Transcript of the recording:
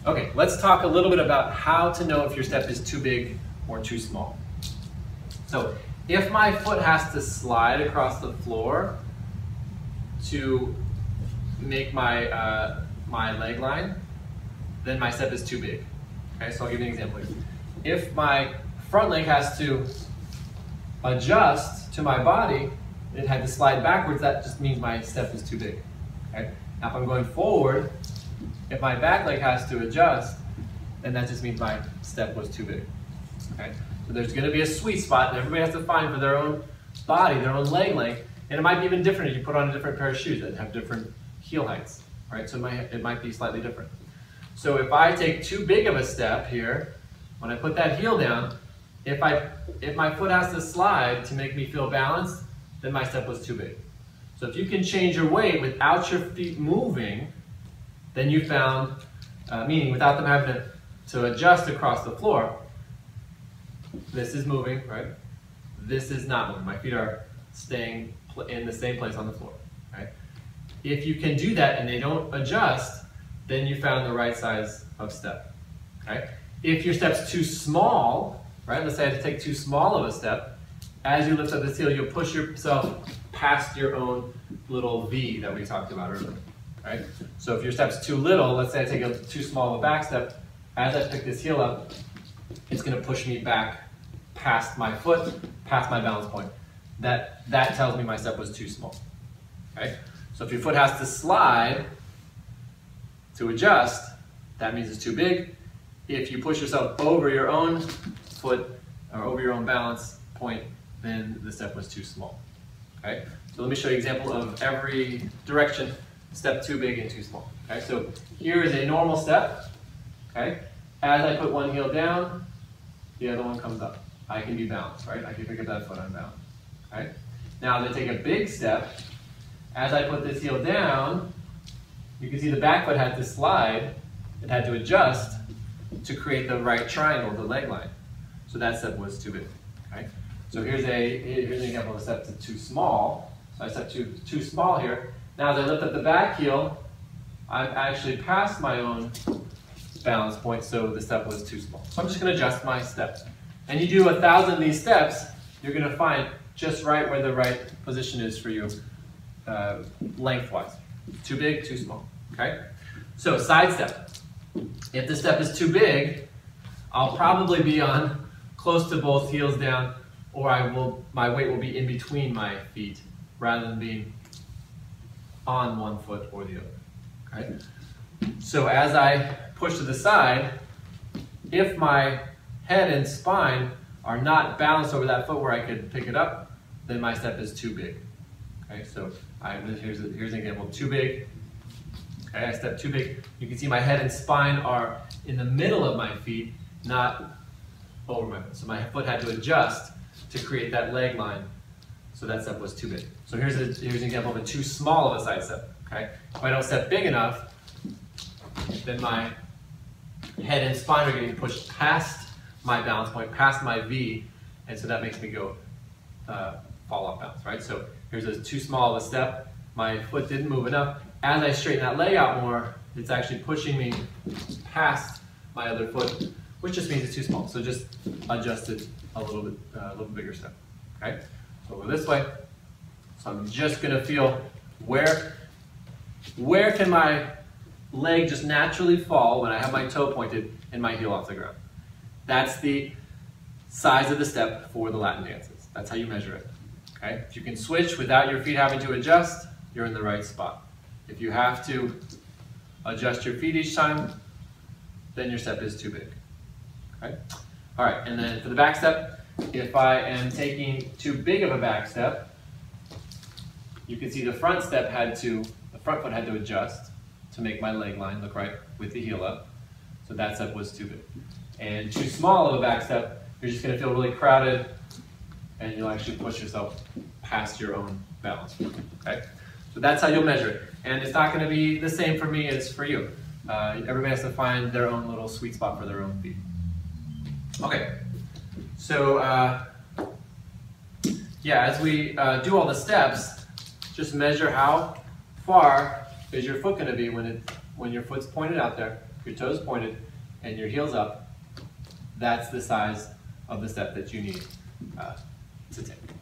Okay, let's talk a little bit about how to know if your step is too big or too small. So if my foot has to slide across the floor to make my, my leg line, then my step is too big. Okay, so I'll give you an example here. If my front leg has to adjust to my body, it had to slide backwards, that just means my step is too big. Okay? Now if I'm going forward, if my back leg has to adjust, then that just means my step was too big. Okay? So there's going to be a sweet spot that everybody has to find for their own body, their own leg length, and it might be even different if you put on a different pair of shoes that have different heel heights, right? So it might be slightly different. So if I take too big of a step here, when I put that heel down, if my foot has to slide to make me feel balanced, then my step was too big. So if you can change your weight without your feet moving, then you found, meaning without them having to adjust across the floor, this is moving, right? This is not moving. My feet are staying in the same place on the floor, right? If you can do that and they don't adjust, then you found the right size of step, okay? If your step's too small, right? Let's say I have to take too small of a step. As you lift up this heel, you'll push yourself past your own little V that we talked about earlier, right? So if your step's too little, let's say I take too small of a back step, as I pick this heel up, it's going to push me back past my foot, past my balance point. That tells me my step was too small, okay? So if your foot has to slide to adjust, that means it's too big. If you push yourself over your own foot or over your own balance point, then the step was too small, okay? So let me show you an example of every direction, step too big and too small, okay? So here is a normal step, okay? As I put one heel down, the other one comes up. I can be balanced, right? I can pick up that foot unbound, okay? Now as I take a big step, as I put this heel down, you can see the back foot had to slide, it had to adjust to create the right triangle, the leg line. So that step was too big, okay? So here's an example of a step too small. So I step too small here. Now as I lift up the back heel, I'm actually past my own balance point, so the step was too small. So I'm just going to adjust my step. And you do 1,000 of these steps, you're going to find just right where the right position is for you, lengthwise. Too big, too small, okay? So side step. If the step is too big, I'll probably be on close to both heels down, or my weight will be in between my feet rather than being on one foot or the other, okay? So as I push to the side, if my head and spine are not balanced over that foot where I could pick it up, then my step is too big, okay? So here's an example, too big. Okay, I step too big. You can see my head and spine are in the middle of my feet, not over my foot. So my foot had to adjust to create that leg line. So that step was too big. So here's an example of a too small of a side step. Okay, if I don't step big enough, then my head and spine are getting pushed past my balance point, past my V, and so that makes me go fall off balance. Right. So here's a too small of a step. My foot didn't move enough. As I straighten that leg out more, it's actually pushing me past my other foot, which just means it's too small. So just adjust it a little bigger step. Okay? So we'll go this way. So I'm just going to feel where can my leg just naturally fall when I have my toe pointed and my heel off the ground. That's the size of the step for the Latin dances. That's how you measure it. Okay? If you can switch without your feet having to adjust, you're in the right spot. If you have to adjust your feet each time, then your step is too big. Okay? All right, and then for the back step, if I am taking too big of a back step, you can see the front foot had to adjust to make my leg line look right with the heel up. So that step was too big. And too small of a back step, you're just going to feel really crowded and you'll actually push yourself past your own balance. Okay? So that's how you'll measure it. And it's not going to be the same for me as for you. Everybody has to find their own little sweet spot for their own feet. Okay, so yeah, as we do all the steps, just measure how far is your foot going to be when when your foot's pointed out there, your toes pointed, and your heel's up, that's the size of the step that you need to take.